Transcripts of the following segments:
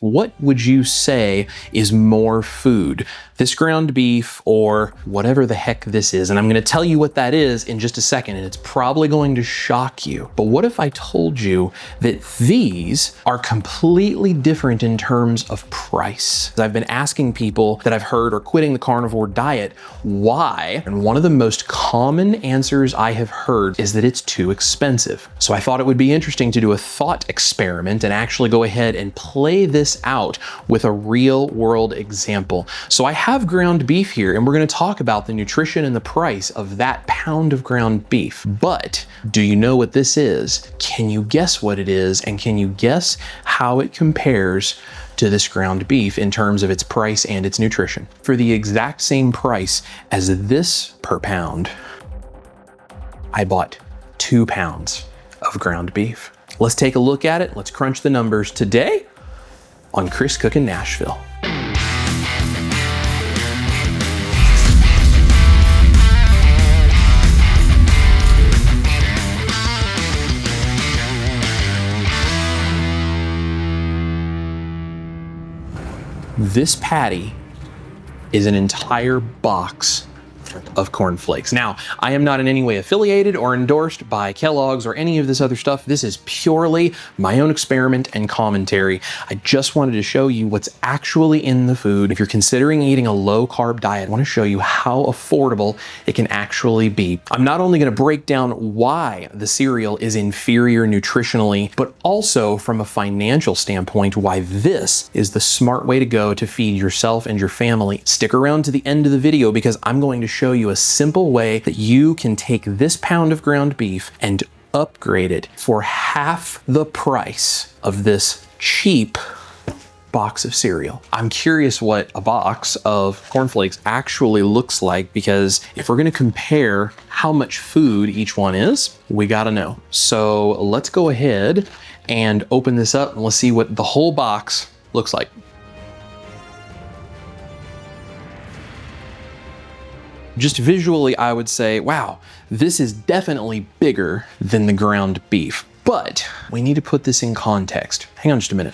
What would you say is more food? This ground beef or whatever the heck this is? And I'm gonna tell you what that is in just a second, and it's probably going to shock you. But what if I told you that these are completely different in terms of price? I've been asking people that I've heard are quitting the carnivore diet why, and one of the most common answers I have heard is that it's too expensive. So I thought it would be interesting to do a thought experiment and actually go ahead and play this out with a real world example. So I have ground beef here, and we're going to talk about the nutrition and the price of that pound of ground beef. But do you know what this is? Can you guess what it is? And can you guess how it compares to this ground beef in terms of its price and its nutrition? For the exact same price as this per pound, I bought 2 pounds of ground beef. Let's take a look at it. Let's crunch the numbers today on Chris Cookin' Nashville. This patty is an entire box of cornflakes. Now, I am not in any way affiliated or endorsed by Kellogg's or any of this other stuff. This is purely my own experiment and commentary. I just wanted to show you what's actually in the food. If you're considering eating a low carb diet, I want to show you how affordable it can actually be. I'm not only going to break down why the cereal is inferior nutritionally, but also from a financial standpoint, why this is the smart way to go to feed yourself and your family. Stick around to the end of the video because I'm going to show you a simple way that you can take this pound of ground beef and upgrade it for half the price of this cheap box of cereal. I'm curious what a box of cornflakes actually looks like, because if we're going to compare how much food each one is, we got to know. So let's go ahead and open this up and let's see what the whole box looks like. Just visually, I would say, wow, this is definitely bigger than the ground beef. But we need to put this in context. Hang on just a minute.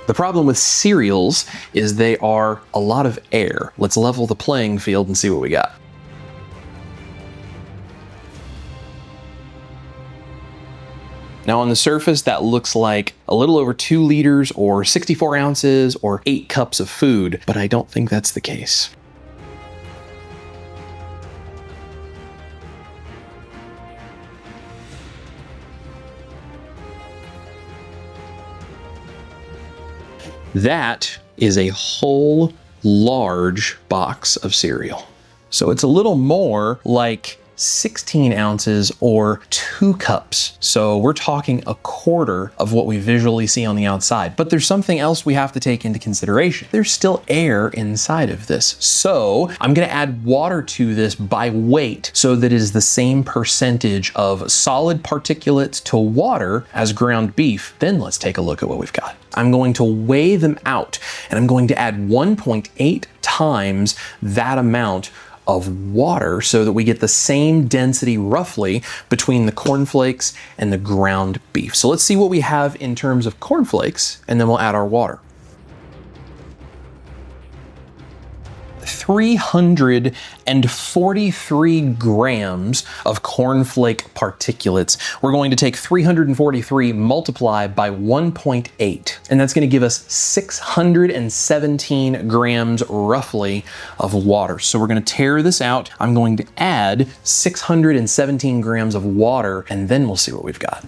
The problem with cereals is they are a lot of air. Let's level the playing field and see what we got. Now on the surface, that looks like a little over 2 liters or 64 ounces or 8 cups of food, but I don't think that's the case. That is a whole large box of cereal. So it's a little more like 16 ounces or 2 cups. So we're talking a quarter of what we visually see on the outside. But there's something else we have to take into consideration. There's still air inside of this. So I'm gonna add water to this by weight so that it is the same percentage of solid particulates to water as ground beef. Then let's take a look at what we've got. I'm going to weigh them out, and I'm going to add 1.8 times that amount of water so that we get the same density roughly between the cornflakes and the ground beef. So let's see what we have in terms of cornflakes, and then we'll add our water. 343 grams of cornflake particulates. We're going to take 343 multiplied by 1.8, and that's going to give us 617 grams roughly of water. So we're going to tear this out. I'm going to add 617 grams of water, and then we'll see what we've got.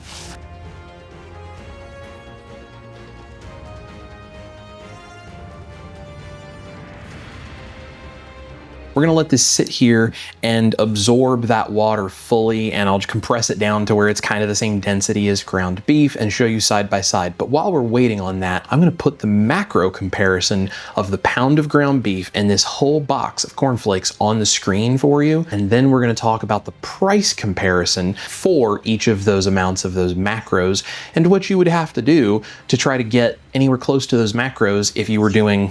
We're gonna let this sit here and absorb that water fully, and I'll compress it down to where it's kind of the same density as ground beef and show you side by side. But while we're waiting on that, I'm gonna put the macro comparison of the pound of ground beef and this whole box of cornflakes on the screen for you. And then we're gonna talk about the price comparison for each of those amounts of those macros and what you would have to do to try to get anywhere close to those macros if you were doing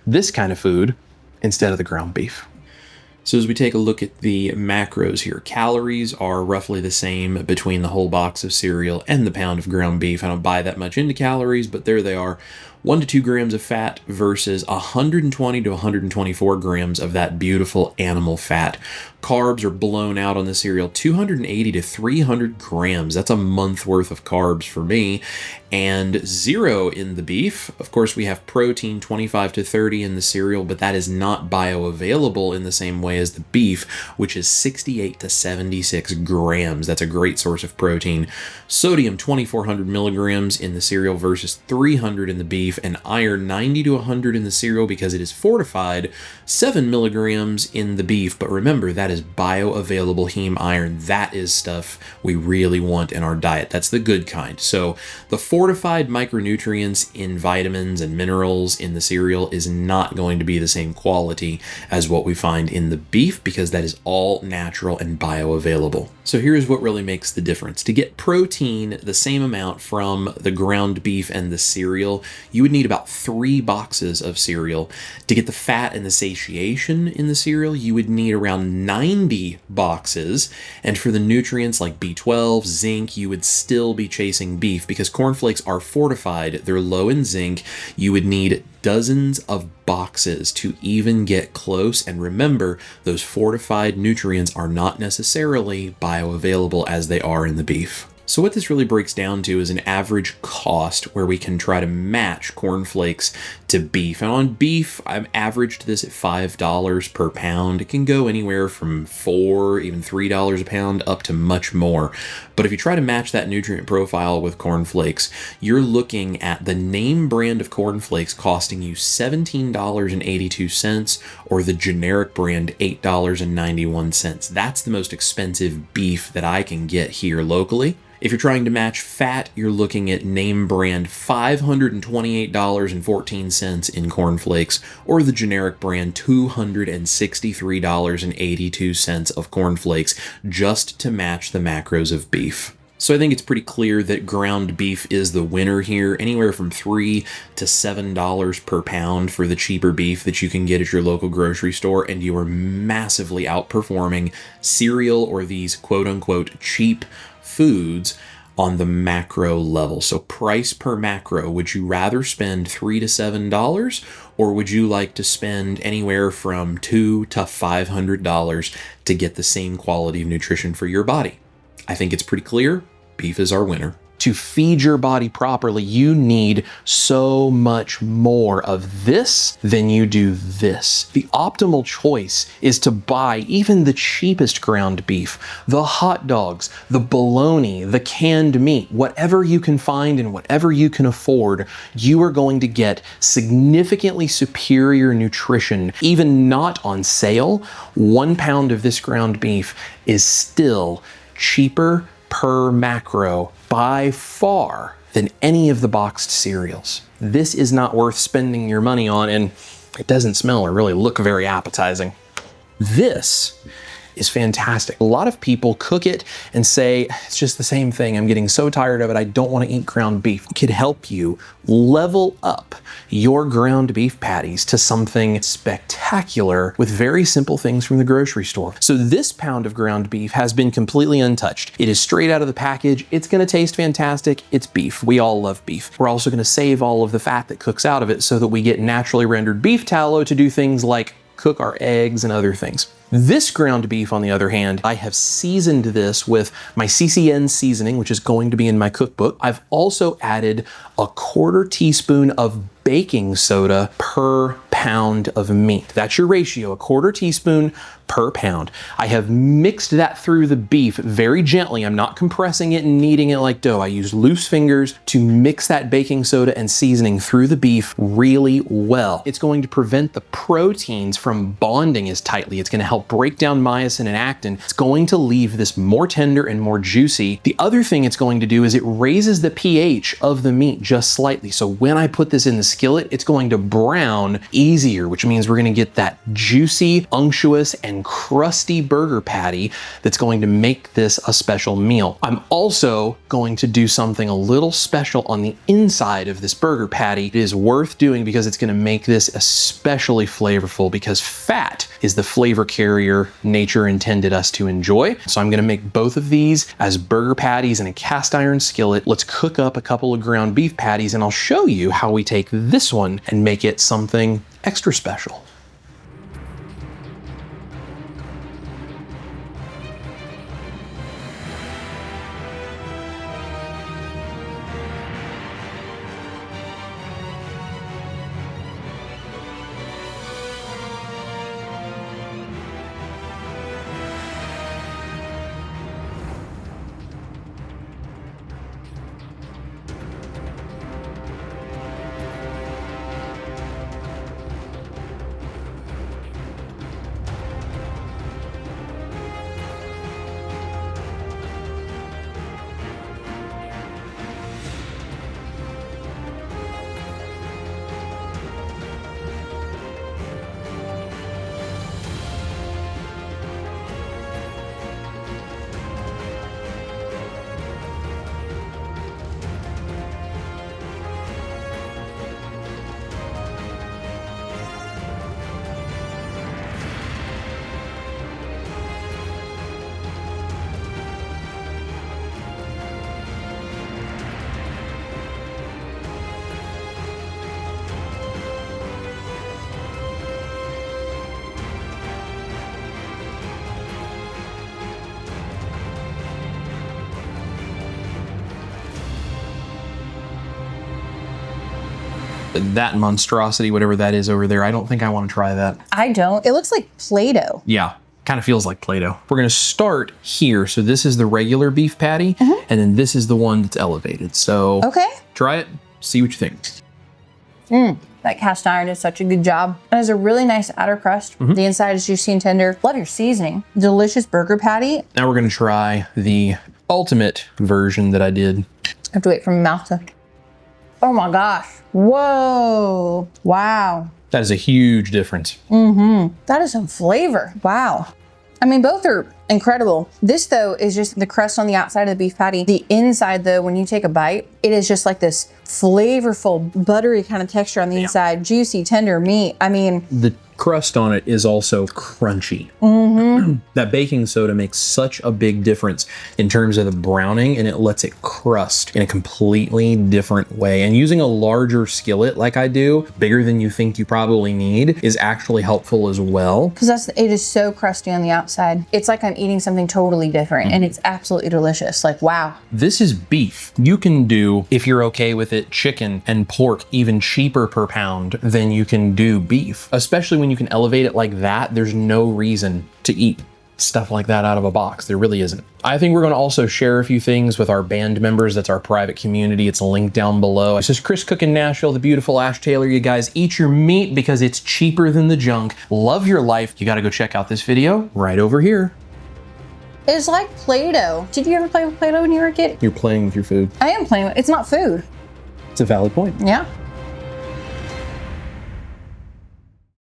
this kind of food instead of the ground beef. So as we take a look at the macros here, calories are roughly the same between the whole box of cereal and the pound of ground beef. I don't buy that much into calories, but there they are. 1 to 2 grams of fat versus 120 to 124 grams of that beautiful animal fat. Carbs are blown out on the cereal, 280 to 300 grams. That's a month worth of carbs for me. And 0 in the beef. Of course, we have protein, 25 to 30 in the cereal, but that is not bioavailable in the same way as the beef, which is 68 to 76 grams. That's a great source of protein. Sodium, 2,400 milligrams in the cereal versus 300 in the beef, and iron, 90 to 100 in the cereal because it is fortified, 7 milligrams in the beef. But remember, that is bioavailable heme iron. That is stuff we really want in our diet. That's the good kind. So the fortified micronutrients in vitamins and minerals in the cereal is not going to be the same quality as what we find in the beef because that is all natural and bioavailable. So here's what really makes the difference. To get protein, the same amount from the ground beef and the cereal, you would need about 3 boxes of cereal. To get the fat and the satiation in the cereal, you would need around 90 boxes. And for the nutrients like B12, zinc, you would still be chasing beef because cornflakes are fortified. They're low in zinc. You would need dozens of boxes to even get close. And remember, those fortified nutrients are not necessarily bioavailable as they are in the beef. So what this really breaks down to is an average cost where we can try to match cornflakes to beef. And on beef, I've averaged this at $5 per pound. It can go anywhere from $4, even $3 a pound up to much more. But if you try to match that nutrient profile with cornflakes, you're looking at the name brand of cornflakes costing you $17.82 or the generic brand $8.91. That's the most expensive beef that I can get here locally. If you're trying to match fat, you're looking at name brand $528.14 in cornflakes or the generic brand $263.82 of cornflakes just to match the macros of beef. So I think it's pretty clear that ground beef is the winner here, anywhere from $3 to $7 per pound for the cheaper beef that you can get at your local grocery store, and you are massively outperforming cereal or these quote-unquote cheap foods on the macro level. So price per macro, would you rather spend $3 to $7 or would you like to spend anywhere from $200 to $500 to get the same quality of nutrition for your body? I think it's pretty clear. Beef is our winner. To feed your body properly, you need so much more of this than you do this. The optimal choice is to buy even the cheapest ground beef, the hot dogs, the bologna, the canned meat, whatever you can find and whatever you can afford, you are going to get significantly superior nutrition. Even not on sale, 1 pound of this ground beef is still cheaper per macro by far than any of the boxed cereals. This is not worth spending your money on, and it doesn't smell or really look very appetizing. This is fantastic. A lot of people cook it and say, it's just the same thing. I'm getting so tired of it. I don't want to eat ground beef. It could help you level up your ground beef patties to something spectacular with very simple things from the grocery store. So this pound of ground beef has been completely untouched. It is straight out of the package. It's going to taste fantastic. It's beef. We all love beef. We're also going to save all of the fat that cooks out of it so that we get naturally rendered beef tallow to do things like cook our eggs and other things. This ground beef, on the other hand, I have seasoned this with my CCN seasoning, which is going to be in my cookbook. I've also added a 1/4 teaspoon of baking soda per pound of meat. That's your ratio, a 1/4 teaspoon per pound. I have mixed that through the beef very gently. I'm not compressing it and kneading it like dough. I use loose fingers to mix that baking soda and seasoning through the beef really well. It's going to prevent the proteins from bonding as tightly. It's going to help break down myosin and actin. It's going to leave this more tender and more juicy. The other thing it's going to do is it raises the pH of the meat just slightly. So when I put this in the skillet, it's going to brown easier, which means we're going to get that juicy, unctuous, and and crusty burger patty that's going to make this a special meal. I'm also going to do something a little special on the inside of this burger patty. It is worth doing because it's going to make this especially flavorful, because fat is the flavor carrier nature intended us to enjoy. So I'm going to make both of these as burger patties in a cast iron skillet. Let's cook up a couple of ground beef patties and I'll show you how we take this one and make it something extra special. That monstrosity, whatever that is over there, I don't think I want to try that. I don't. It looks like Play-Doh. Yeah, kind of feels like Play-Doh. We're going to start here. So this is the regular beef patty, and then this is the one that's elevated. So try it, see what you think. That cast iron does such a good job. It has a really nice outer crust. The inside is juicy and tender. Love your seasoning. Delicious burger patty. Now we're going to try the ultimate version that I did. I have to wait for my mouth to... Oh my gosh. Whoa. Wow. That is a huge difference. That is some flavor. Wow. I mean, both are incredible. This though is just the crust on the outside of the beef patty. The inside though, when you take a bite, it is just like this flavorful, buttery kind of texture on the inside, juicy, tender meat. I mean, the crust on it is also crunchy. That baking soda makes such a big difference in terms of the browning, and it lets it crust in a completely different way. And using a larger skillet like I do, bigger than you think you probably need, is actually helpful as well. Because it is so crusty on the outside. It's like I'm eating something totally different, and it's absolutely delicious. Like, wow. This is beef. You can do, if you're okay with it, chicken and pork even cheaper per pound than you can do beef. Especially when you can elevate it like that, there's no reason to eat stuff like that out of a box. There really isn't. I think we're going to also share a few things with our band members. That's our private community. It's linked down below. This is Chris Cook in Nashville, the beautiful Ash Taylor. You guys eat your meat because it's cheaper than the junk. Love your life. You got to go check out this video right over here. It's like Play-Doh. Did you ever play with Play-Doh when you were a kid? You're playing with your food. I am playing with it. It's not food. It's a valid point. Yeah.